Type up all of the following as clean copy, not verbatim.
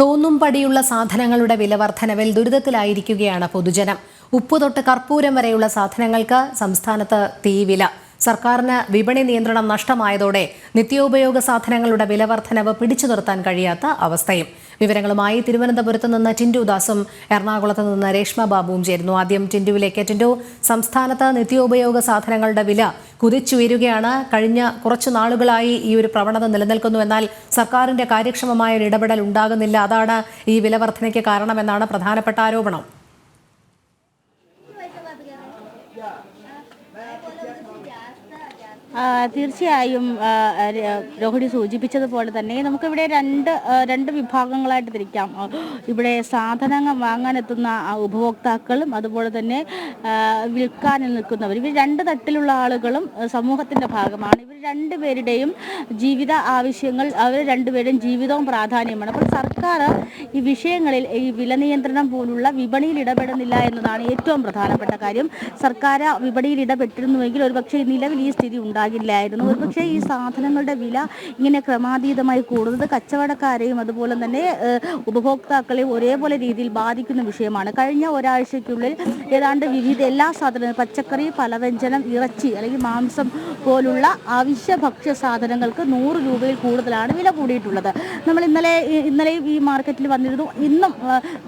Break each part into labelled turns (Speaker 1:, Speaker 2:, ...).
Speaker 1: തോന്നും പടിയുള്ള സാധനങ്ങളുടെ വില വർധനവിൽ ദുരിതത്തിലായിരിക്കുകയാണ് പൊതുജനം. ഉപ്പ് തൊട്ട് കർപ്പൂരം വരെയുള്ള സാധനങ്ങൾക്ക് സംസ്ഥാനത്ത് തീവില. സർക്കാരിന് വിപണി നിയന്ത്രണം നഷ്ടമായതോടെ നിത്യോപയോഗ സാധനങ്ങളുടെ വില വർധനവ് പിടിച്ചു നിർത്താൻ കഴിയാത്ത അവസ്ഥയും. വിവരങ്ങളുമായി തിരുവനന്തപുരത്ത് നിന്ന് ടിൻഡു ദാസും എറണാകുളത്ത് നിന്ന് രേഷ്മ ബാബുവും ചേരുന്നു. ആദ്യം ടിൻഡുവിലേക്ക്. ടിൻഡു, സംസ്ഥാനത്ത് നിത്യോപയോഗ സാധനങ്ങളുടെ വില കുതിച്ചുയരുകയാണ്. കഴിഞ്ഞ കുറച്ചു നാളുകളായി ഈ ഒരു പ്രവണത നിലനിൽക്കുന്നു. എന്നാൽ സർക്കാരിന്റെ കാര്യക്ഷമമായ ഒരു ഇടപെടൽ ഉണ്ടാകുന്നില്ല. അതാണ് ഈ വില വർധനയ്ക്ക് കാരണമെന്നാണ് പ്രധാനപ്പെട്ട ആരോപണം.
Speaker 2: തീർച്ചയായും രോഹിണി സൂചിപ്പിച്ചതുപോലെ തന്നെ നമുക്കിവിടെ രണ്ട് വിഭാഗങ്ങളായിട്ട് തിരിക്കാം. ഇവിടെ സാധനങ്ങൾ വാങ്ങാനെത്തുന്ന ഉപഭോക്താക്കളും അതുപോലെ തന്നെ വിൽക്കാൻ നിൽക്കുന്നവർ, ഇവർ രണ്ട് തട്ടിലുള്ള ആളുകളും സമൂഹത്തിൻ്റെ ഭാഗമാണ്. ഇവർ രണ്ടുപേരുടെയും ജീവിത ആവശ്യങ്ങൾ, അവർ രണ്ടുപേരുടെയും ജീവിതവും പ്രാധാന്യമാണ്. അപ്പോൾ സർക്കാർ ഈ വിഷയങ്ങളിൽ ഈ വില നിയന്ത്രണം പോലുള്ള വിപണിയിൽ ഇടപെടുന്നില്ല എന്നതാണ് ഏറ്റവും പ്രധാനപ്പെട്ട കാര്യം. സർക്കാർ വിപണിയിൽ ഇടപെട്ടിരുന്നുവെങ്കിൽ ഒരുപക്ഷെ നിലവിൽ ഈ സ്ഥിതി ഉണ്ടാകില്ലായിരുന്നു. ഒരുപക്ഷെ ഈ സാധനങ്ങളുടെ വില ഇങ്ങനെ ക്രമാതീതമായി കൂടുന്നത് കച്ചവടക്കാരെയും അതുപോലെ തന്നെ ഉപഭോക്താക്കളെയും ഒരേപോലെ രീതിയിൽ ബാധിക്കുന്ന വിഷയമാണ്. കഴിഞ്ഞ ഒരാഴ്ചയ്ക്കുള്ളിൽ ഏതാണ്ട് വിവിധ എല്ലാ സാധനങ്ങളും, പച്ചക്കറി, പലവ്യഞ്ജനം, ഇറച്ചി അല്ലെങ്കിൽ മാംസം പോലുള്ള അവശ്യ ഭക്ഷ്യ സാധനങ്ങൾക്ക് 100 രൂപയിൽ കൂടുതലാണ് വില കൂടിയിട്ടുള്ളത്. നമ്മൾ ഇന്നലെയും ഈ മാർക്കറ്റിൽ വന്നിരുന്നു. ഇന്നും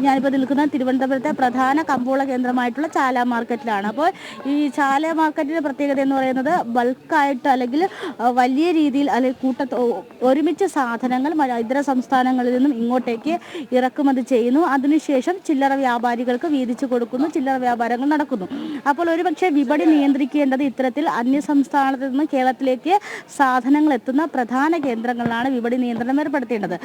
Speaker 2: ഞാനിപ്പോൾ നിൽക്കുന്നത് തിരുവനന്തപുരത്തെ പ്രധാന കമ്പോള കേന്ദ്രമായിട്ടുള്ള ചാല മാർക്കറ്റിലാണ്. അപ്പോൾ ഈ ചാല മാർക്കറ്റിൻ്റെ പ്രത്യേകത എന്ന് പറയുന്നത് ബൾക്കായിട്ട് അല്ലെങ്കിൽ വലിയ രീതിയിൽ അല്ലെങ്കിൽ ഒരുമിച്ച് സാധനങ്ങൾ ഇതര സംസ്ഥാനങ്ങളിൽ നിന്നും ഇങ്ങോട്ടേക്ക് ഇറക്കുമതി ചെയ്യുന്നു. അതിനുശേഷം ചില്ലറ വ്യാപാരികൾക്ക് വീതിച്ചു കൊടുക്കുന്നു, ചില്ലറ വ്യാപാരങ്ങൾ നടക്കുന്നു. അപ്പോൾ ഒരുപക്ഷെ വിപണി നിയന്ത്രിക്കേണ്ടത് ഇത്തരത്തിൽ അന്യ സംസ്ഥാനത്ത് നിന്ന് കേരളത്തിലേക്ക് സാധനങ്ങൾ എത്തുന്ന പ്രധാന കേന്ദ്രങ്ങളിലാണ് വിപണി നിയന്ത്രണം ഏർപ്പെടുത്തേണ്ടത്.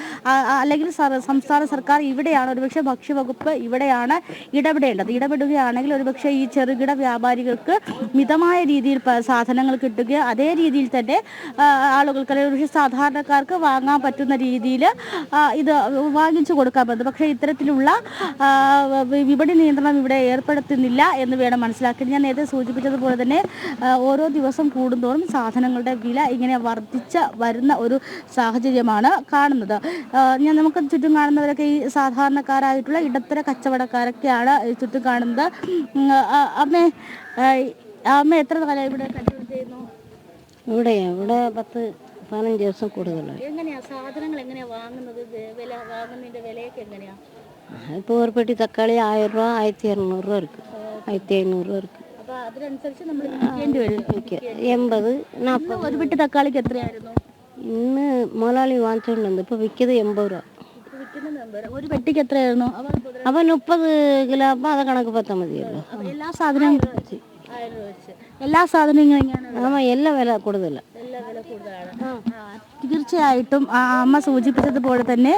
Speaker 2: അല്ലെങ്കിൽ സംസ്ഥാന സർക്കാർ ഇവിടെയാണ്, ഒരുപക്ഷെ ഭക്ഷ്യവകുപ്പ് ഇവിടെയാണ് ഇടപെടുകയാണെങ്കിൽ ഒരുപക്ഷെ ഈ ചെറുകിട വ്യാപാരികൾക്ക് മിതമായ രീതിയിൽ സാധനങ്ങൾ കിട്ടുകയോ അതേ രീതിയിൽ തന്നെ ആളുകൾക്ക് അല്ലെങ്കിൽ സാധാരണക്കാർക്ക് വാങ്ങാൻ പറ്റുന്ന രീതിയിൽ ഇത് വാങ്ങിച്ചു കൊടുക്കാൻ പറ്റും. പക്ഷേ ഇത്തരത്തിലുള്ള വിപണി നിയന്ത്രണം ഇവിടെ ഏർപ്പെടുത്തുന്നില്ല എന്ന് വേണം മനസ്സിലാക്കി. ഞാൻ നേരത്തെ സൂചിപ്പിച്ചതുപോലെ തന്നെ ഓരോ ദിവസം കൂടുന്തോറും സാധനങ്ങളുടെ വില ഇങ്ങനെ വർദ്ധിച്ച് വരുന്ന ഒരു സാഹചര്യമാണ് കാണുന്നത്. നമുക്ക് ചുറ്റും കാണുന്നവരൊക്കെ ഈ സാധാരണക്കാരായിട്ടുള്ള ഇടത്തര കച്ചവടക്കാരൊക്കെയാണ് ചുറ്റും കാണുന്നത്. അമ്മ എത്ര കാലം ഇവിടെ കച്ചവടം ചെയ്യുന്നു?
Speaker 3: ഇവിടെ 10-15 ദിവസം കൂടുതലാണ്.
Speaker 2: എങ്ങനെയാ സാധനങ്ങൾ എങ്ങനെയാ വാങ്ങുന്നത്? വാങ്ങുന്നതിന്റെ വിലയൊക്കെ എങ്ങനെയാ?
Speaker 3: ഇപ്പോൾ ഒരു പെട്ടി തക്കാളി 1000 രൂപ, 1200 രൂപ ഇருக்கு, 1500 രൂപ ഇருக்கு.
Speaker 2: അപ്പോൾ അതിനനുസരിച്ച് നമ്മൾ വിൽക്കേണ്ടി വരും.
Speaker 3: 80, 40.
Speaker 2: ഒരു പെട്ടി തക്കാളിക്ക് എത്രയായിരുന്നു?
Speaker 3: ഇന്ന് മുതലാളി വാങ്ങിച്ചോണ്ട് ഇപ്പോൾ വിൽക്കുന്നത് 80 രൂപ.
Speaker 2: ഒരു പെട്ടിക്ക് എത്രയായിരുന്നു?
Speaker 3: അപ്പം 30 കിലോ. അപ്പം അത് കണക്ക് പത്താൽ മതിയല്ലോ.
Speaker 2: എല്ലാ സാധനങ്ങളും എല്ലാ സാധനങ്ങളും
Speaker 3: എല്ലാ വില കൂടുതലാണ്.
Speaker 2: തീർച്ചയായിട്ടും അമ്മ സൂചിപ്പിച്ചതുപോലെ തന്നെ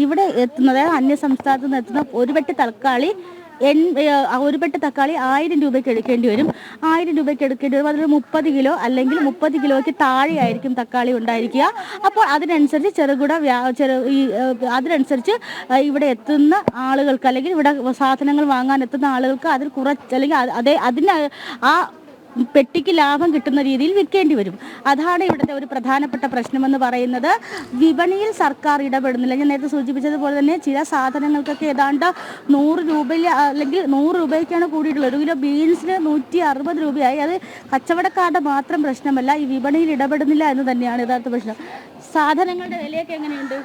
Speaker 2: ഇവിടെ എത്തുന്നത്, അന്യ സംസ്ഥാനത്ത് നിന്ന് എത്തുന്ന ഒരു പെട്ടി തക്കാളി 1000 രൂപയ്ക്ക് എടുക്കേണ്ടി വരും. 1000 രൂപയ്ക്ക് എടുക്കേണ്ടി വരും. അതിൽ 30 കിലോ അല്ലെങ്കിൽ 30 കിലോയ്ക്ക് താഴെയായിരിക്കും തക്കാളി ഉണ്ടായിരിക്കുക. അപ്പോൾ അതിനനുസരിച്ച് അതിനനുസരിച്ച് ഇവിടെ എത്തുന്ന ആളുകൾക്ക് അല്ലെങ്കിൽ ഇവിടെ സാധനങ്ങൾ വാങ്ങാൻ എത്തുന്ന ആളുകൾക്ക് അതിൽ കുറച്ച് അല്ലെങ്കിൽ അതിന് ആ പെട്ടിക്ക് ലാഭം കിട്ടുന്ന രീതിയിൽ വിൽക്കേണ്ടി വരും. അതാണ് ഇവിടുത്തെ ഒരു പ്രധാനപ്പെട്ട പ്രശ്നമെന്ന് പറയുന്നത്. വിപണിയിൽ സർക്കാർ ഇടപെടുന്നില്ല. ഞാൻ നേരത്തെ സൂചിപ്പിച്ചതുപോലെ തന്നെ ചില സാധനങ്ങൾക്കൊക്കെ ഏതാണ്ട് 100 രൂപയിൽ അല്ലെങ്കിൽ 100 രൂപയ്ക്കാണ് കൂടിയിട്ടുള്ളത്. 1 കിലോ ബീൻസിന് 160 രൂപയായി. അത് കച്ചവടക്കാരുടെ മാത്രം പ്രശ്നമല്ല, ഈ വിപണിയിൽ ഇടപെടുന്നില്ല എന്ന് തന്നെയാണ് യഥാർത്ഥ പ്രശ്നം. സാധനങ്ങളുടെ വിലയൊക്കെ എങ്ങനെയുണ്ട്?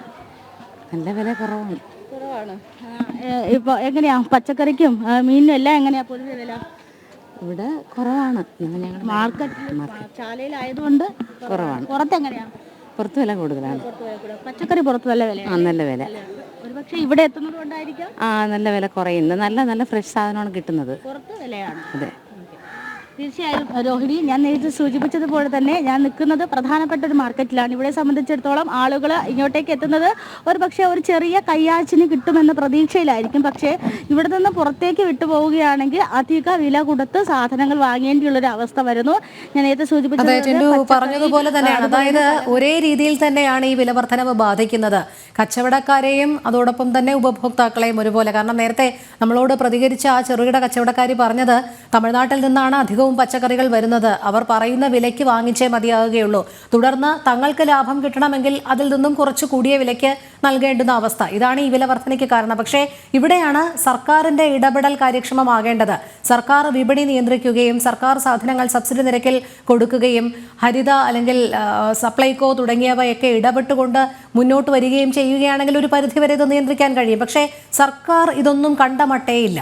Speaker 3: നല്ല വില കുറവാണ്.
Speaker 2: ഇപ്പോൾ എങ്ങനെയാ പച്ചക്കറിക്കും മീനിനും എല്ലാം എങ്ങനെയാ പൊതുവെ വില?
Speaker 3: ഇവിടെ കുറവാണ്.
Speaker 2: മാർക്കറ്റിൽ ചാലയിലായതുകൊണ്ട്
Speaker 3: കുറവാണ്.
Speaker 2: പുറത്ത് എങ്ങനെയാ?
Speaker 3: പുറത്ത് വില കൂടുതലാണ്.
Speaker 2: പച്ചക്കറി പുറത്ത് നല്ല വില.
Speaker 3: നല്ല വില.
Speaker 2: ഒരുപക്ഷെ ഇവിടെ എത്തുന്നത് കൊണ്ടായിരിക്കാം
Speaker 3: നല്ല വില കുറയുന്നത്. നല്ല ഫ്രഷ് സാധനമാണ് കിട്ടുന്നത്.
Speaker 2: പുറത്ത് വിലയാണ്.
Speaker 3: അതെ.
Speaker 2: തീർച്ചയായും രോഹിണി, ഞാൻ നേരത്തെ സൂചിപ്പിച്ചതുപോലെ തന്നെ ഞാൻ നിൽക്കുന്നത് പ്രധാനപ്പെട്ട ഒരു മാർക്കറ്റിലാണ്. ഇവിടെ സംബന്ധിച്ചിടത്തോളം ആളുകൾ ഇങ്ങോട്ടേക്ക് എത്തുന്നത് ഒരു ചെറിയ കയ്യാച്ചിന് കിട്ടുമെന്ന പ്രതീക്ഷയിലായിരിക്കും. പക്ഷേ ഇവിടെ നിന്ന് പുറത്തേക്ക് വിട്ടുപോവുകയാണെങ്കിൽ അധിക വില കൊടുത്ത് സാധനങ്ങൾ വാങ്ങേണ്ടിയുള്ളൊരു അവസ്ഥ വരുന്നു. ഞാൻ നേരത്തെ
Speaker 1: പറഞ്ഞതുപോലെ തന്നെയാണ്. അതായത് ഒരേ രീതിയിൽ തന്നെയാണ് ഈ വില വർധനവ് ബാധിക്കുന്നത് കച്ചവടക്കാരെയും അതോടൊപ്പം തന്നെ ഉപഭോക്താക്കളെയും ഒരുപോലെ. കാരണം നേരത്തെ നമ്മളോട് പ്രതികരിച്ച ആ ചെറുകിട കച്ചവടക്കാരി പറഞ്ഞത് തമിഴ്നാട്ടിൽ നിന്നാണ് അധികം അധികവും പച്ചക്കറികൾ വരുന്നത് അവർ പറയുന്ന വിലയ്ക്ക് വാങ്ങിച്ചേ മതിയാകുകയുള്ളൂ. തുടർന്ന് തങ്ങൾക്ക് ലാഭം കിട്ടണമെങ്കിൽ അതിൽ നിന്നും കുറച്ച് കൂടിയ വിലയ്ക്ക് നൽകേണ്ടുന്ന അവസ്ഥ. ഇതാണ് ഈ വില വർധനയ്ക്ക് കാരണം. പക്ഷേ ഇവിടെയാണ് സർക്കാരിന്റെ ഇടപെടൽ കാര്യക്ഷമമാകേണ്ടത്. സർക്കാർ വിപണി നിയന്ത്രിക്കുകയും സർക്കാർ സാധനങ്ങൾ സബ്സിഡി നിരക്കിൽ കൊടുക്കുകയും ഹരിത അല്ലെങ്കിൽ സപ്ലൈകോ തുടങ്ങിയവയൊക്കെ ഇടപെട്ടുകൊണ്ട് മുന്നോട്ട് വരികയും ചെയ്യുകയാണെങ്കിൽ ഒരു പരിധിവരെ ഇത് നിയന്ത്രിക്കാൻ കഴിയും. പക്ഷേ സർക്കാർ ഇതൊന്നും കണ്ടമട്ടേയില്ല.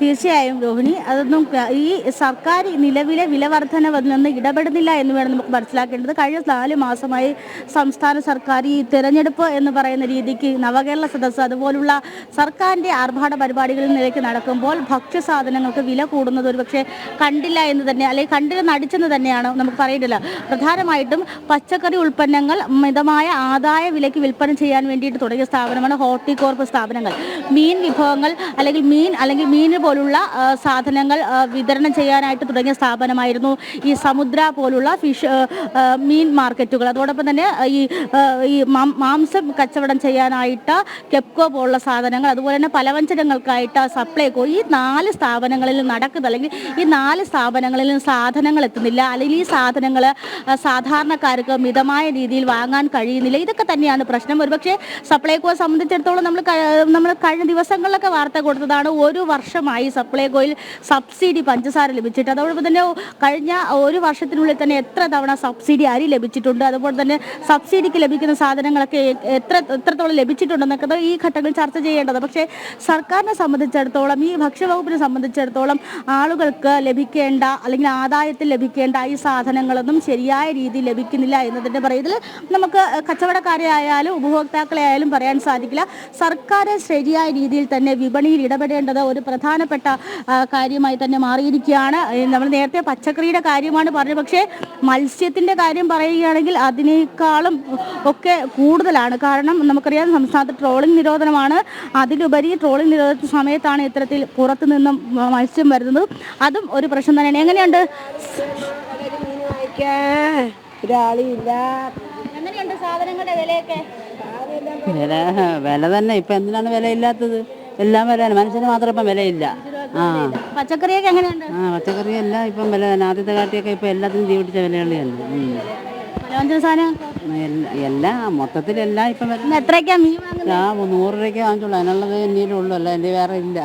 Speaker 2: തീർച്ചയായും രോഹിണി, അതൊന്നും ഈ സർക്കാർ നിലവിലെ വില വർധനവൊന്നും ഇടപെടുന്നില്ല എന്ന് വേണം നമുക്ക് മനസ്സിലാക്കേണ്ടത്. കഴിഞ്ഞ 4 മാസമായി സംസ്ഥാന സർക്കാർ ഈ തിരഞ്ഞെടുപ്പ് എന്ന് പറയുന്ന രീതിക്ക് നവകേരള സദസ്സ് അതുപോലുള്ള സർക്കാരിൻ്റെ ആർഭാട പരിപാടികളിൽ നിലയ്ക്ക് നടക്കുമ്പോൾ ഭക്ഷ്യസാധനങ്ങൾക്ക് വില കൂടുന്നത് ഒരുപക്ഷെ കണ്ടില്ല എന്ന് തന്നെ, അല്ലെങ്കിൽ കണ്ടില്ല നടിച്ചെന്ന് തന്നെയാണ് നമുക്ക് പറയേണ്ടത്. പ്രധാനമായിട്ടും പച്ചക്കറി ഉൽപ്പന്നങ്ങൾ മിതമായ ആദായ വിലയ്ക്ക് വിൽപ്പന ചെയ്യാൻ വേണ്ടിയിട്ട് തുടങ്ങിയ സ്ഥാപനമാണ് ഹോർട്ടികോർപ്പ് സ്ഥാപനങ്ങൾ. മീൻ വിഭവങ്ങൾ അല്ലെങ്കിൽ മീൻ പോലുള്ള സാധനങ്ങൾ വിതരണം ചെയ്യാനായിട്ട് തുടങ്ങിയ സ്ഥാപനമായിരുന്നു ഈ സമുദ്ര പോലുള്ള മീൻ മാർക്കറ്റുകൾ. അതോടൊപ്പം തന്നെ ഈ മാംസം കച്ചവടം ചെയ്യാനായിട്ട് കെപ്കോ പോലുള്ള സാധനങ്ങൾ, അതുപോലെ തന്നെ പലവ്യഞ്ജനങ്ങൾക്കായിട്ട് സപ്ലൈകോ. ഈ 4 സ്ഥാപനങ്ങളിൽ നടക്കുന്നത്, അല്ലെങ്കിൽ ഈ 4 സ്ഥാപനങ്ങളിൽ സാധനങ്ങൾ എത്തുന്നില്ല, അല്ലെങ്കിൽ ഈ സാധനങ്ങൾ സാധാരണക്കാർക്ക് മിതമായ രീതിയിൽ വാങ്ങാൻ കഴിയുന്നില്ല. ഇതൊക്കെ തന്നെയാണ് പ്രശ്നം. ഒരുപക്ഷെ സപ്ലൈകോയെ സംബന്ധിച്ചിടത്തോളം നമ്മൾ കഴിഞ്ഞ ദിവസങ്ങളിലൊക്കെ വാർത്ത കൊടുത്തതാണ്, 1 വർഷമായി സപ്ലൈകോയിൽ സബ്സിഡി പഞ്ചസാര ലഭിച്ചിട്ട്. അതോടൊപ്പം തന്നെ കഴിഞ്ഞ 1 വർഷത്തിനുള്ളിൽ തന്നെ എത്ര തവണ സബ്സിഡി അരി ലഭിച്ചിട്ടുണ്ട്, അതുപോലെ തന്നെ സബ്സിഡിക്ക് ലഭിക്കുന്ന സാധനങ്ങളൊക്കെ എത്രത്തോളം ലഭിച്ചിട്ടുണ്ടെന്നൊക്കെ ഈ ഘട്ടങ്ങളിൽ ചർച്ച ചെയ്യേണ്ടത്. പക്ഷേ സർക്കാരിനെ സംബന്ധിച്ചിടത്തോളം, ഈ ഭക്ഷ്യവകുപ്പിനെ സംബന്ധിച്ചിടത്തോളം ആളുകൾക്ക് ലഭിക്കേണ്ട അല്ലെങ്കിൽ ആദായത്തിൽ ലഭിക്കേണ്ട ഈ സാധനങ്ങളൊന്നും ശരിയായ രീതിയിൽ ലഭിക്കുന്നില്ല എന്നതിൻ്റെ പറയുന്നതിൽ നമുക്ക് കച്ചവടക്കാരെ ആയാലും ഉപഭോക്താക്കളെ ആയാലും പറയാൻ സാധിക്കില്ല. സർക്കാർ ശരിയായ രീതിയിൽ തന്നെ വിപണിയിൽ ഇടപെടേണ്ടത് ഒരു പ്രധാനപ്പെട്ട കാര്യമായി തന്നെ മാറിയിരിക്കുകയാണ്. നമ്മൾ നേരത്തെ പച്ചക്കറിയുടെ കാര്യമാണ് പറഞ്ഞത്, പക്ഷേ മത്സ്യത്തിൻ്റെ കാര്യം പറയുകയാണെങ്കിൽ അതിനേക്കാളും ഒക്കെ കൂടുതലാണ്. കാരണം നമുക്കറിയാം സംസ്ഥാനത്ത് ട്രോളിംഗ് നിരോധനമാണ്. അതിലുപരി ട്രോളിംഗ് നിരോധന സമയത്താണ് ഇത്തരത്തിൽ പുറത്തു നിന്നും മത്സ്യം വരുന്നത്. അതും ഒരു പ്രശ്നം തന്നെയാണ്. എങ്ങനെയുണ്ട് എങ്ങനെയുണ്ട് സാധനങ്ങളുടെ വിലയൊക്കെ?
Speaker 4: വില തന്നെ. ഇപ്പം എന്തിനാണ് വിലയില്ലാത്തത്? എല്ലാം വിലയാണ്. മനുഷ്യന് മാത്രം ഇപ്പം വിലയില്ല.
Speaker 2: പച്ചക്കറിയൊക്കെ എങ്ങനെയുണ്ട്?
Speaker 4: പച്ചക്കറി എല്ലാം ഇപ്പം വില തന്നെ. ആദ്യത്തെ കാട്ടിയൊക്കെ ഇപ്പം എല്ലാത്തിനും തീ പിടിച്ച വിലകളി തന്നെ. എല്ലാം മൊത്തത്തിലെല്ലാം ഇപ്പം
Speaker 2: എത്രയൊക്കെയാ മീൻ?
Speaker 4: 100 രൂപയ്ക്ക് വാങ്ങിച്ചോളൂ. അതിനുള്ളത് എന്നീലും ഉള്ളൂ, അല്ല എൻ്റെ വേറെ ഇല്ല.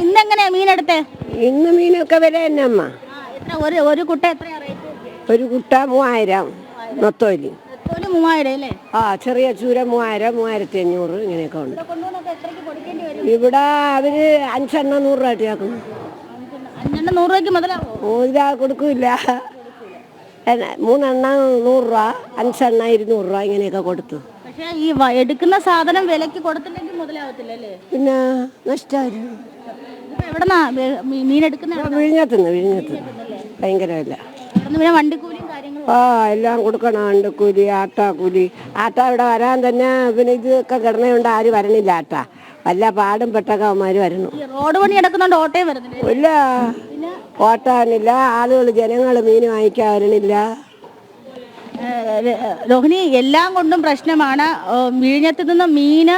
Speaker 2: ഇന്നെങ്ങനെയാ മീനെടുത്തേ?
Speaker 5: ഇന്ന് മീനൊക്കെ വില തന്നെ അമ്മ.
Speaker 2: ഒരു കുട്ട എത്രയാ റേറ്റ്?
Speaker 5: ഒരു കുട്ട 3000 നൊത്തോലി.
Speaker 2: 3000 അല്ലേ?
Speaker 5: ചെറിയ ചൂര 3000, 3500 ഇങ്ങനെയൊക്കെ ഉണ്ട്. ഇവിടെ അവര് 5 എണ്ണം 100 രൂപ ആക്കുന്നു.
Speaker 2: 5 എണ്ണം 100 രൂപയ്ക്ക് മുതലാവോ?
Speaker 5: ഇതാ കൊടുക്കൂല. 3 എണ്ണം 100 രൂപ, 5 എണ്ണം 200 രൂപ ഇങ്ങനെയൊക്കെ കൊടുത്തു.
Speaker 2: പക്ഷേ ഈ എടുക്കുന്ന സാധനം വിലക്ക് കൊടുത്തില്ലെങ്കിൽ മുതലാവത്തില്ല അല്ലേ?
Speaker 5: പിന്നെ നഷ്ടമായിരുന്നു.
Speaker 2: എവിടെന്നാ മീൻ എടുക്കുന്നത്?
Speaker 5: വിഴിഞ്ഞത്തുനിന്ന് ഭയങ്കര വില.
Speaker 2: വണ്ടിക്കൂലിയും കാര്യങ്ങളും
Speaker 5: എല്ലാം കൊടുക്കണം. വണ്ടിക്കൂലി, ആട്ടാക്കൂലി. ആട്ട ഇവിടെ വരാൻ തന്നെ പിന്നെ ഇതൊക്കെ ഘടനയുണ്ട്, ആരും വരണില്ല. ആട്ട വല്ല പാടും പെട്ടൊക്കെ അവന്മാര് വരണു.
Speaker 2: റോഡ് പണി എടുക്കുന്നുണ്ട്, ഓട്ടയും വരുന്നില്ല.
Speaker 5: ഇല്ല, ഓട്ടാനില്ല. ആളുകൾ ജനങ്ങൾ മീൻ വാങ്ങിക്കാൻ വരണില്ല.
Speaker 2: രോഹിണി, എല്ലാം കൊണ്ടും പ്രശ്നമാണ്. വിഴിഞ്ഞത്ത് നിന്ന് മീന്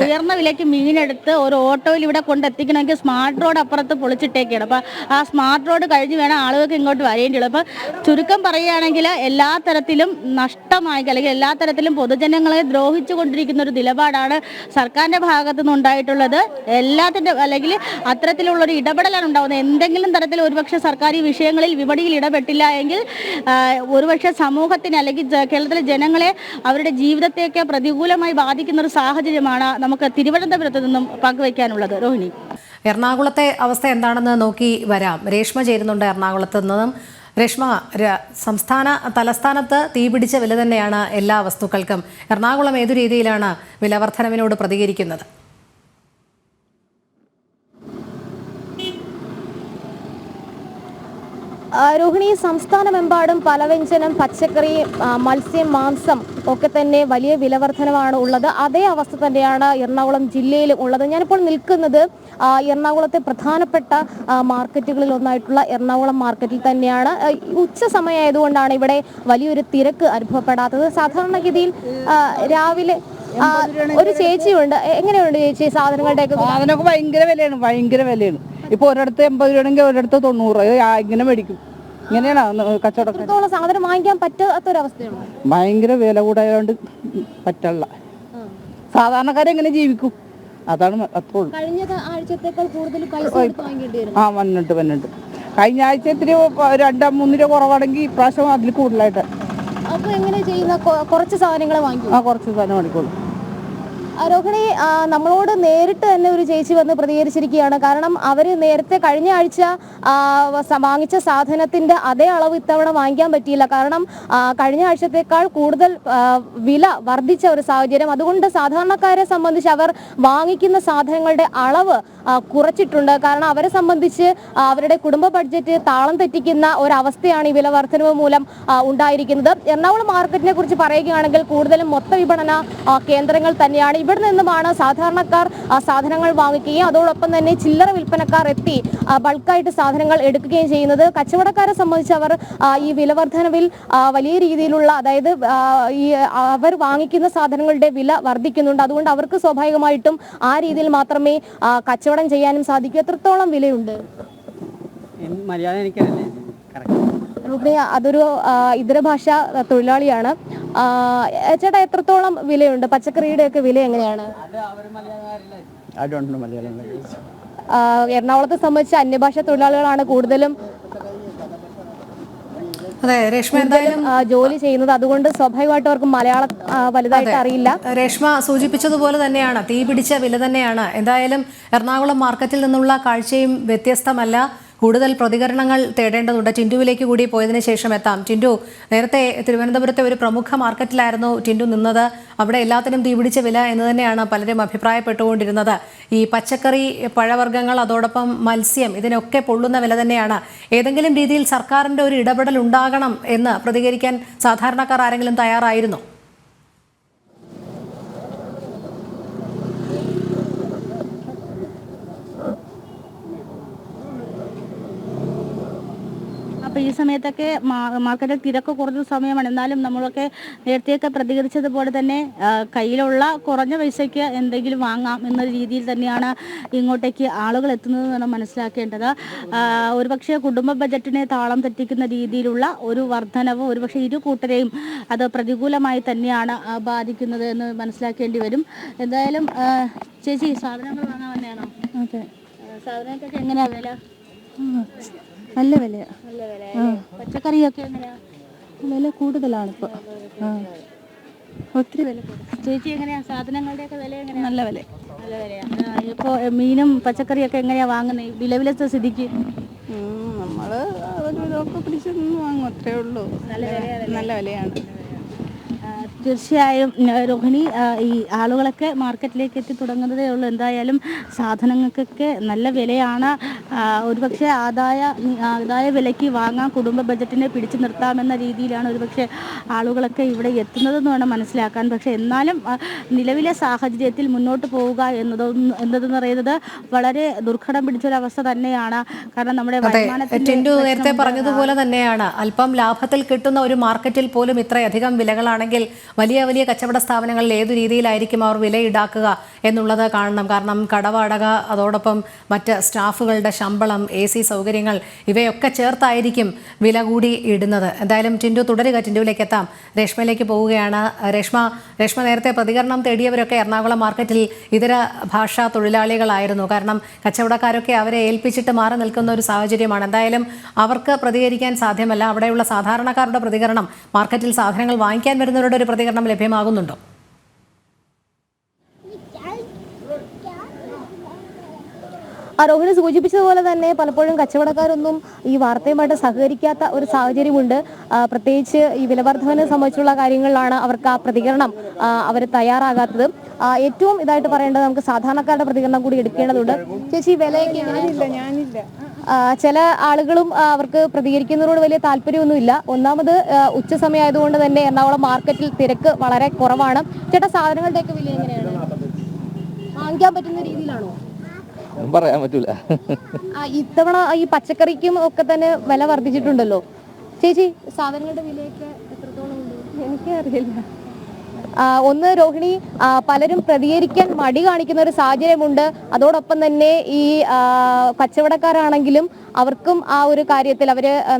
Speaker 2: ഉയർന്ന വിലയ്ക്ക് മീനെടുത്ത് ഒരു ഓട്ടോയിൽ ഇവിടെ കൊണ്ടെത്തിക്കണമെങ്കിൽ സ്മാർട്ട് റോഡ് അപ്പുറത്ത് പൊളിച്ചിട്ടേക്കാണ്. അപ്പം ആ സ്മാർട്ട് റോഡ് കഴിഞ്ഞ് വേണം ആളുകൾക്ക് ഇങ്ങോട്ട് വരേണ്ടിയുള്ളൂ. അപ്പം ചുരുക്കം പറയുകയാണെങ്കിൽ എല്ലാ തരത്തിലും നഷ്ടമായി, അല്ലെങ്കിൽ എല്ലാ തരത്തിലും പൊതുജനങ്ങളെ ദ്രോഹിച്ചു കൊണ്ടിരിക്കുന്ന ഒരു നിലപാടാണ് സർക്കാരിൻ്റെ ഭാഗത്തു നിന്ന് ഉണ്ടായിട്ടുള്ളത്. എല്ലാത്തിൻ്റെ അല്ലെങ്കിൽ അത്തരത്തിലുള്ളൊരു ഇടപെടലാണ് ഉണ്ടാകുന്നത്. എന്തെങ്കിലും തരത്തിൽ ഒരുപക്ഷെ സർക്കാർ ഈ വിഷയങ്ങളിൽ വിപണിയിൽ ഇടപെട്ടില്ല എങ്കിൽ ഒരുപക്ഷെ സമൂഹത്തിന് അല്ലെങ്കിൽ കേരളത്തിലെ ജനങ്ങളെ അവരുടെ ജീവിതത്തെയൊക്കെ പ്രതികൂലമായി ബാധിക്കുന്ന ഒരു സാഹചര്യമാണ് നമുക്ക് തിരുവനന്തപുരത്ത് നിന്നും പങ്കുവയ്ക്കാനുള്ളത്. രോഹിണി,
Speaker 1: എറണാകുളത്തെ അവസ്ഥ എന്താണെന്ന് നോക്കി വരാം. രേഷ്മ ചേരുന്നുണ്ട് എറണാകുളത്ത് നിന്നും. രേഷ്മ, തലസ്ഥാനത്ത് തീപിടിച്ച വില തന്നെയാണ് എല്ലാ വസ്തുക്കൾക്കും. എറണാകുളം ഏതു രീതിയിലാണ് വിലവർദ്ധനവിനോട് പ്രതികരിക്കുന്നത്?
Speaker 6: രോഹിണി, സംസ്ഥാനമെമ്പാടും പലവ്യഞ്ജനം, പച്ചക്കറി, മത്സ്യം, മാംസം ഒക്കെ തന്നെ വലിയ വിലവർദ്ധനമാണ് ഉള്ളത്. അതേ അവസ്ഥ തന്നെയാണ് എറണാകുളം ജില്ലയിലും ഉള്ളത്. ഞാനിപ്പോൾ നിൽക്കുന്നത് എറണാകുളത്തെ പ്രധാനപ്പെട്ട മാർക്കറ്റുകളിൽ ഒന്നായിട്ടുള്ള എറണാകുളം മാർക്കറ്റിൽ തന്നെയാണ്. ഉച്ച സമയമായതുകൊണ്ടാണ് ഇവിടെ വലിയൊരു തിരക്ക് അനുഭവപ്പെടാത്തത്. സാധാരണഗതിയിൽ രാവിലെ ഒരു ചേച്ചിയുണ്ട്. എങ്ങനെയുണ്ട് ചേച്ചി സാധനങ്ങളുടെയൊക്കെ വില?
Speaker 4: സാധനമൊക്കെ ഭയങ്കര വിലയാണ്. ഇപ്പൊ ഒരിടത്ത് 80 രൂപയാണെങ്കിൽ ഒരിടത്ത് 90. ഇങ്ങനെ മേടിക്കും. ഇങ്ങനെയാണ് കച്ചവടക്കാർ.
Speaker 6: എത്രത്തോളം സാധനം വാങ്ങിക്കാൻ പറ്റാത്തൊരവസ്ഥയാണ്.
Speaker 4: ഭയങ്കര വില കൂടായോണ്ട് പറ്റില്ല. സാധാരണക്കാരെങ്ങനെ ജീവിക്കും? അതാണ് അത്രേ ഉള്ളൂ.
Speaker 6: കഴിഞ്ഞ ആഴ്ചത്തേക്കാൾ കൂടുതൽ പൈസ കൊടുത്ത് വാങ്ങിക്കേണ്ടി വരും.
Speaker 4: വന്നിട്ട് കഴിഞ്ഞ ആഴ്ച ഇത്തിരി 2-3 രൂപ കുറവാണെങ്കിൽ ഇപ്രാവശ്യം അതിൽ കൂടുതലായിട്ട്.
Speaker 6: അപ്പൊ എങ്ങനെ ചെയ്യുന്ന കുറച്ച് സാധനങ്ങൾ വാങ്ങിക്കും?
Speaker 4: കുറച്ച് സാധനം മേടിക്കുള്ളൂ.
Speaker 6: രോഹിണി, നമ്മളോട് നേരിട്ട് തന്നെ ഒരു ചേച്ചി വന്ന് പ്രതികരിച്ചിരിക്കുകയാണ്. കാരണം അവർ നേരത്തെ കഴിഞ്ഞ ആഴ്ച വാങ്ങിച്ച സാധനത്തിന്റെ അതേ അളവ് ഇത്തവണ വാങ്ങിക്കാൻ പറ്റിയില്ല. കാരണം കഴിഞ്ഞ ആഴ്ചത്തേക്കാൾ കൂടുതൽ വില വർദ്ധിച്ച ഒരു സാഹചര്യം. അതുകൊണ്ട് സാധാരണക്കാരെ സംബന്ധിച്ച് അവർ വാങ്ങിക്കുന്ന സാധനങ്ങളുടെ അളവ് കുറച്ചിട്ടുണ്ട്. കാരണം അവരെ സംബന്ധിച്ച് അവരുടെ കുടുംബ ബഡ്ജറ്റ് താളം തെറ്റിക്കുന്ന ഒരവസ്ഥയാണ് ഈ വില വർധനവ് മൂലം ഉണ്ടായിരിക്കുന്നത്. എറണാകുളം മാർക്കറ്റിനെ കുറിച്ച് പറയുകയാണെങ്കിൽ കൂടുതലും മൊത്ത വിപണന കേന്ദ്രങ്ങൾ തന്നെയാണ്. ഇവിടെ നിന്നുമാണ് സാധാരണക്കാർ സാധനങ്ങൾ വാങ്ങിക്കുകയും അതോടൊപ്പം തന്നെ ചില്ലറ വിൽപ്പനക്കാർ എത്തി ബൾക്കായിട്ട് സാധനങ്ങൾ എടുക്കുകയും ചെയ്യുന്നത്. കച്ചവടക്കാരെ സംബന്ധിച്ച് അവർ ഈ വില വർധനവിൽ വലിയ രീതിയിലുള്ള, അതായത് ഈ അവർ വാങ്ങിക്കുന്ന സാധനങ്ങളുടെ വില വർദ്ധിക്കുന്നുണ്ട്. അതുകൊണ്ട് അവർക്ക് സ്വാഭാവികമായിട്ടും ആ രീതിയിൽ മാത്രമേ കച്ചവടം ചെയ്യാനും സാധിക്കൂ. എത്രത്തോളം വിലയുണ്ട്? അതൊരു ഇതര ഭാഷ തൊഴിലാളിയാണ്. ചേട്ടാ, എത്രത്തോളം വിലയുണ്ട്? പച്ചക്കറിയുടെ ഒക്കെ വില എങ്ങനെയാണ്? എറണാകുളത്തെ സംബന്ധിച്ച് അന്യഭാഷ തൊഴിലാളികളാണ് കൂടുതലും
Speaker 1: രേഷ്മ എന്തായാലും
Speaker 6: ജോലി ചെയ്യുന്നത്. അതുകൊണ്ട് സ്വാഭാവികമായിട്ടും അവർക്ക് മലയാളം വലുതായിട്ട് അറിയില്ല.
Speaker 1: രേഷ്മ സൂചിപ്പിച്ചതുപോലെ തന്നെയാണ്, തീ പിടിച്ച വില തന്നെയാണ്. എന്തായാലും എറണാകുളം മാർക്കറ്റിൽ നിന്നുള്ള കാഴ്ചയും വ്യത്യസ്തമല്ല. കൂടുതൽ പ്രതികരണങ്ങൾ തേടേണ്ടതുണ്ട്. ടിൻഡുവിലേക്ക് കൂടി പോയതിനു ശേഷം എത്താം. ടിൻഡു, നേരത്തെ തിരുവനന്തപുരത്തെ ഒരു പ്രമുഖ മാർക്കറ്റിലായിരുന്നു ടിൻഡു നിന്നത്. അവിടെ എല്ലാത്തിനും തീപിടിച്ച വില എന്ന് തന്നെയാണ് പലരും അഭിപ്രായപ്പെട്ടുകൊണ്ടിരുന്നത്. ഈ പച്ചക്കറി, പഴവർഗ്ഗങ്ങൾ, അതോടൊപ്പം മത്സ്യം, ഇതിനൊക്കെ പൊള്ളുന്ന വില തന്നെയാണ്. ഏതെങ്കിലും രീതിയിൽ സർക്കാരിൻ്റെ ഒരു ഇടപെടൽ ഉണ്ടാകണം എന്ന് പ്രതികരിക്കാൻ സാധാരണക്കാർ ആരെങ്കിലും തയ്യാറായിരുന്നോ?
Speaker 2: അപ്പോൾ ഈ സമയത്തൊക്കെ മാർക്കറ്റിൽ തിരക്ക് കുറഞ്ഞ സമയമാണ്. എന്നാലും നമ്മളൊക്കെ നേരത്തെയൊക്കെ പ്രതികരിച്ചതുപോലെ തന്നെ കയ്യിലുള്ള കുറഞ്ഞ പൈസയ്ക്ക് എന്തെങ്കിലും വാങ്ങാം എന്ന രീതിയിൽ തന്നെയാണ് ഇങ്ങോട്ടേക്ക് ആളുകൾ എത്തുന്നത് എന്നാണ് മനസ്സിലാക്കേണ്ടത്. ഒരുപക്ഷെ കുടുംബ ബജറ്റിനെ താളം തെറ്റിക്കുന്ന രീതിയിലുള്ള ഒരു വർധനവ് ഒരുപക്ഷെ ഇരു കൂട്ടരെയും അത് പ്രതികൂലമായി തന്നെയാണ് ബാധിക്കുന്നത് എന്ന് മനസ്സിലാക്കേണ്ടി വരും. എന്തായാലും ചേച്ചി, സാധനങ്ങൾ വാങ്ങാൻ തന്നെയാണോ?
Speaker 4: അതെ.
Speaker 2: സാധനങ്ങൾക്കൊക്കെ എങ്ങനെയാ വില?
Speaker 4: നല്ല വിലയാ.
Speaker 2: പച്ചക്കറിയൊക്കെ എങ്ങനെയാ?
Speaker 4: വില കൂടുതലാണ് ഇപ്പോൾ. ഒത്തിരി വില.
Speaker 2: ചേച്ചി, എങ്ങനെയാ സാധനങ്ങളുടെയൊക്കെ വില എങ്ങനെയാ?
Speaker 4: നല്ല വില.
Speaker 2: നല്ല വിലയാ. ഇപ്പോൾ മീനും പച്ചക്കറിയൊക്കെ എങ്ങനെയാ വാങ്ങുന്നത് നിലവിലത്തെ സ്ഥിതിക്ക്?
Speaker 4: നമ്മൾ ഇതൊക്കെ പിടിച്ചൊന്നും വാങ്ങും, അത്രേ ഉള്ളൂ. നല്ല വിലയാണ്.
Speaker 2: തീർച്ചയായും രോഹിണി, ഈ ആളുകളൊക്കെ മാർക്കറ്റിലേക്ക് എത്തി തുടങ്ങുന്നതേ ഉള്ളൂ. എന്തായാലും സാധനങ്ങൾക്കൊക്കെ നല്ല വിലയാണ്. ഒരുപക്ഷെ ആദായ വിലയ്ക്ക് വാങ്ങാൻ കുടുംബ ബജറ്റിനെ പിടിച്ചു നിർത്താമെന്ന രീതിയിലാണ് ഒരുപക്ഷെ ആളുകളൊക്കെ ഇവിടെ എത്തുന്നതെന്ന് വേണം മനസ്സിലാക്കാൻ. പക്ഷെ എന്നാലും നിലവിലെ സാഹചര്യത്തിൽ മുന്നോട്ട് പോവുക എന്നതെന്ന് പറയുന്നത് വളരെ ദുർഘടം പിടിച്ചൊരവസ്ഥ തന്നെയാണ്. കാരണം നമ്മുടെ
Speaker 1: ടിൻഡു നേരത്തെ പറഞ്ഞതുപോലെ തന്നെയാണ്, അല്പം ലാഭത്തിൽ കിട്ടുന്ന ഒരു മാർക്കറ്റിൽ പോലും ഇത്രയധികം വിലകളാണെങ്കിൽ വലിയ വലിയ കച്ചവട സ്ഥാപനങ്ങളിൽ ഏതു രീതിയിലായിരിക്കും അവർ വില ഈടാക്കുക എന്നുള്ളത് കാണണം. കാരണം കടവാടക, അതോടൊപ്പം മറ്റ് സ്റ്റാഫുകളുടെ ശമ്പളം, AC സൗകര്യങ്ങൾ, ഇവയൊക്കെ ചേർത്തായിരിക്കും വില കൂടി ഇടുന്നത്. എന്തായാലും ടിൻഡു തുടരുക. ടിൻഡുവിലേക്ക് എത്താം. രേഷ്മയിലേക്ക് പോവുകയാണ്. രേഷ്മ, നേരത്തെ പ്രതികരണം തേടിയവരൊക്കെ എറണാകുളം മാർക്കറ്റിൽ ഇതര ഭാഷാ തൊഴിലാളികളായിരുന്നു. കാരണം കച്ചവടക്കാരൊക്കെ അവരെ ഏൽപ്പിച്ചിട്ട് മാറി നിൽക്കുന്ന ഒരു സാഹചര്യമാണ്. എന്തായാലും അവർക്ക് പ്രതികരിക്കാൻ സാധ്യമല്ല. അവിടെയുള്ള സാധാരണക്കാരുടെ പ്രതികരണം, മാർക്കറ്റിൽ സാധനങ്ങൾ വാങ്ങിക്കാൻ വരുന്നവരുടെ ഒരു പ്രതികരണം ലഭ്യമാകുന്നുണ്ടോ?
Speaker 6: രോഹിണി സൂചിപ്പിച്ചതുപോലെ തന്നെ പലപ്പോഴും കച്ചവടക്കാരൊന്നും ഈ വാർത്തയുമായിട്ട് സഹകരിക്കാത്ത ഒരു സാഹചര്യമുണ്ട്. പ്രത്യേകിച്ച് ഈ വിലവർദ്ധനയെ സംബന്ധിച്ചുള്ള കാര്യങ്ങളിലാണ് അവർക്ക് ആ പ്രതികരണം അവർ തയ്യാറാകാത്തത്. ഏറ്റവും ഇതായിട്ട് പറയേണ്ടത് നമുക്ക് സാധാരണക്കാരുടെ പ്രതികരണം കൂടി എടുക്കേണ്ടതുണ്ട്. ചേച്ചി, വിലയൊക്കെ ചില ആളുകളും അവർക്ക് പ്രതികരിക്കുന്നതിനോട് വലിയ താല്പര്യമൊന്നുമില്ല. ഒന്നാമത് ഉച്ച സമയമായതുകൊണ്ട് തന്നെ എറണാകുളം മാർക്കറ്റിൽ തിരക്ക് വളരെ കുറവാണ്. ചേട്ടാ, സാധനങ്ങളുടെയൊക്കെ വില എങ്ങനെയാണ്? വാങ്ങിക്കാൻ പറ്റുന്ന രീതിയിലാണോ?
Speaker 7: പറയാൻ പറ്റൂല.
Speaker 6: ഇത്തവണ ഈ പച്ചക്കറിക്കും ഒക്കെ തന്നെ വില വർദ്ധിച്ചിട്ടുണ്ടല്ലോ. ചേച്ചി, സാധനങ്ങളുടെ വിലയൊക്കെ എത്രത്തോളം ഉണ്ട്?
Speaker 4: എനിക്കറിയില്ല.
Speaker 6: ഒന്ന് രോഹിണി, പലരും പ്രതികരിക്കാൻ മടി കാണിക്കുന്ന ഒരു സാഹചര്യമുണ്ട്. അതോടൊപ്പം തന്നെ ഈ കച്ചവടക്കാരാണെങ്കിലും അവർക്കും ആ ഒരു കാര്യത്തിൽ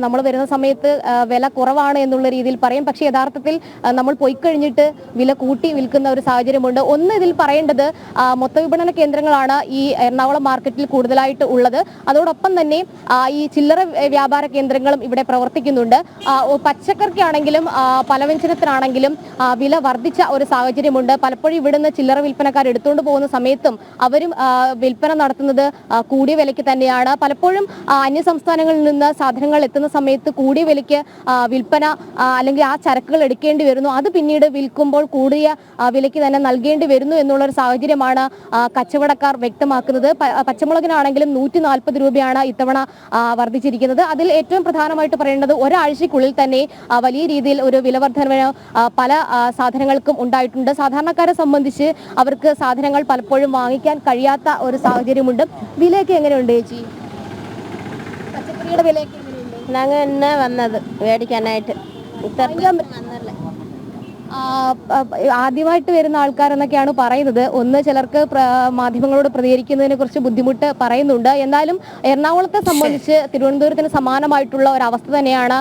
Speaker 6: നമ്മൾ വരുന്ന സമയത്ത് വില കുറവാണ് എന്നുള്ള രീതിയിൽ പറയും. പക്ഷേ യഥാർത്ഥത്തിൽ നമ്മൾ പോയി കഴിഞ്ഞിട്ട് വില കൂട്ടി വിൽക്കുന്ന ഒരു സാഹചര്യമുണ്ട്. ഒന്ന് ഇതിൽ പറയേണ്ടത് മൊത്ത വിപണന കേന്ദ്രങ്ങളാണ് ഈ എറണാകുളം മാർക്കറ്റിൽ കൂടുതലായിട്ട് ഉള്ളത്. അതോടൊപ്പം തന്നെ ഈ ചില്ലറ വ്യാപാര കേന്ദ്രങ്ങളും ഇവിടെ പ്രവർത്തിക്കുന്നുണ്ട്. പച്ചക്കറിക്കാണെങ്കിലും പലവ്യഞ്ജനത്തിനാണെങ്കിലും വില വർദ്ധിച്ച ഒരു സാഹചര്യമുണ്ട്. പലപ്പോഴും ഇവിടുന്ന് ചില്ലറ വിൽപ്പനക്കാർ എടുത്തുകൊണ്ട് പോകുന്ന സമയത്തും അവരും വിൽപ്പന നടത്തുന്നത് കൂടിയ വിലയ്ക്ക് തന്നെയാണ്. പലപ്പോഴും അന്യ സംസ്ഥാനങ്ങളിൽ നിന്ന് സാധനങ്ങൾ എത്തുന്ന സമയത്ത് കൂടിയ വിലയ്ക്ക് വിൽപ്പന അല്ലെങ്കിൽ ആ ചരക്കുകൾ എടുക്കേണ്ടി വരുന്നു. അത് പിന്നീട് വിൽക്കുമ്പോൾ കൂടിയ വിലയ്ക്ക് തന്നെ നൽകേണ്ടി വരുന്നു എന്നുള്ളൊരു സാഹചര്യമാണ് കച്ചവടക്കാർ വ്യക്തമാക്കുന്നത്. പച്ചമുളകിനാണെങ്കിലും 140 രൂപയാണ് ഇത്തവണ വർദ്ധിച്ചിരിക്കുന്നത്. അതിൽ ഏറ്റവും പ്രധാനമായിട്ട് പറയേണ്ടത് ഒരാഴ്ചയ്ക്കുള്ളിൽ തന്നെ വലിയ രീതിയിൽ ഒരു വില വർധനവ് പല സാധനങ്ങൾക്കും ഉണ്ടായിട്ടുണ്ട്. സാധാരണക്കാരെ സംബന്ധിച്ച് അവർക്ക് സാധനങ്ങൾ പലപ്പോഴും വാങ്ങിക്കാൻ കഴിയാത്ത ഒരു സാഹചര്യമുണ്ട്. വിലയൊക്കെ എങ്ങനെയുണ്ട് ചേച്ചി? പച്ചക്കറിയുടെ വിലയൊക്കെ എങ്ങനെയുണ്ട്?
Speaker 3: ഞങ്ങൾ തന്നെ വന്നത് മേടിക്കാനായിട്ട്
Speaker 6: ആദ്യമായിട്ട് വരുന്ന ആൾക്കാരെന്നൊക്കെയാണ് പറയുന്നത്. ഒന്ന് ചിലർക്ക് മാധ്യമങ്ങളോട് പ്രതികരിക്കുന്നതിനെ കുറിച്ച് ബുദ്ധിമുട്ട് പറയുന്നുണ്ട്. എന്നാലും എറണാകുളത്തെ സംബന്ധിച്ച് തിരുവനന്തപുരത്തിന് സമാനമായിട്ടുള്ള ഒരു അവസ്ഥ തന്നെയാണ്.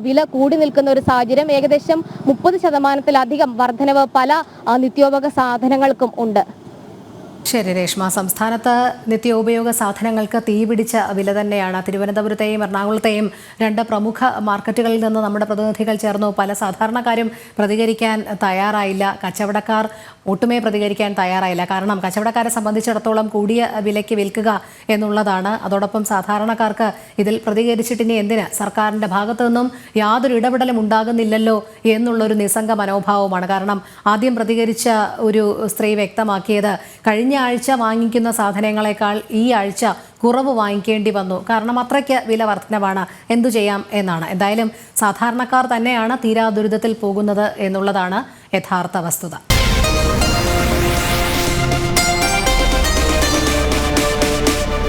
Speaker 6: വില കൂടി നിൽക്കുന്ന ഒരു സാഹചര്യം. ഏകദേശം 30% വർധനവ് പല നിത്യോപയോഗ സാധനങ്ങൾക്കും ഉണ്ട്.
Speaker 1: ശരി രേഷ്മ, സംസ്ഥാനത്ത് നിത്യോപയോഗ സാധനങ്ങൾക്ക് തീപിടിച്ച വില തന്നെയാണ്. തിരുവനന്തപുരത്തെയും എറണാകുളത്തെയും 2 പ്രമുഖ മാർക്കറ്റുകളിൽ നിന്ന് നമ്മുടെ പ്രതിനിധികൾ ചേർന്നു. പല സാധാരണക്കാരും പ്രതികരിക്കാൻ തയ്യാറായില്ല. കച്ചവടക്കാർ ഒട്ടുമേ പ്രതികരിക്കാൻ തയ്യാറായില്ല. കാരണം കച്ചവടക്കാരെ സംബന്ധിച്ചിടത്തോളം കൂടിയ വിലയ്ക്ക് വിൽക്കുക എന്നുള്ളതാണ്. അതോടൊപ്പം സാധാരണക്കാർക്ക് ഇതിൽ പ്രതികരിച്ചിട്ടിനി എന്തിന്, സർക്കാരിൻ്റെ ഭാഗത്തു നിന്നും യാതൊരു ഇടപെടലും ഉണ്ടാകുന്നില്ലല്ലോ എന്നുള്ളൊരു നിസ്സംഗ മനോഭാവമാണ്. കാരണം ആദ്യം പ്രതികരിച്ച ഒരു സ്ത്രീ വ്യക്തമാക്കിയത് കഴിഞ്ഞ ആഴ്ച വാങ്ങിക്കുന്ന സാധനങ്ങളെക്കാൾ ഈ ആഴ്ച കുറവ് വാങ്ങിക്കേണ്ടി വന്നു. കാരണം അത്രയ്ക്ക് വില വർധനവാണ്, എന്തു ചെയ്യാം എന്നാണ്. എന്തായാലും സാധാരണക്കാർ തന്നെയാണ് തീരാ ദുരിതത്തിൽ പോകുന്നത് എന്നുള്ളതാണ് യഥാർത്ഥ വസ്തുത.